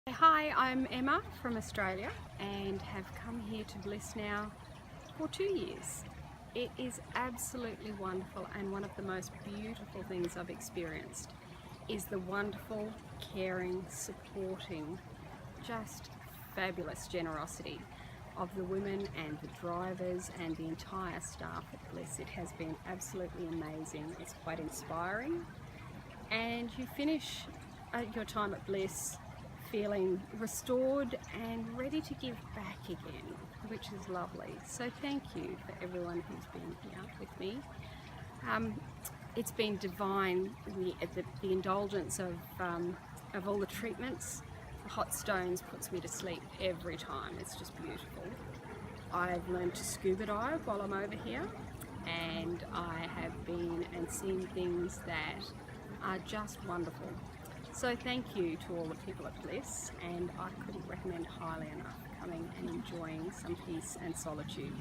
Hi, I'm Emma from Australia and have come here to Bliss now for 2 years. It is absolutely wonderful, and one of the most beautiful things I've experienced is the wonderful, caring, supporting, just fabulous generosity of the women and the drivers and the entire staff at Bliss. It has been absolutely amazing. It's quite inspiring, and you finish your time at Bliss feeling restored and ready to give back again, which is lovely. So thank you for everyone who's been here with me. It's been divine, the indulgence of all the treatments. The hot stones puts me to sleep every time. It's just beautiful. I've learned to scuba dive while I'm over here, and I have been and seen things that are just wonderful. So thank you to all the people at Bliss, and I couldn't recommend highly enough coming and enjoying some peace and solitude.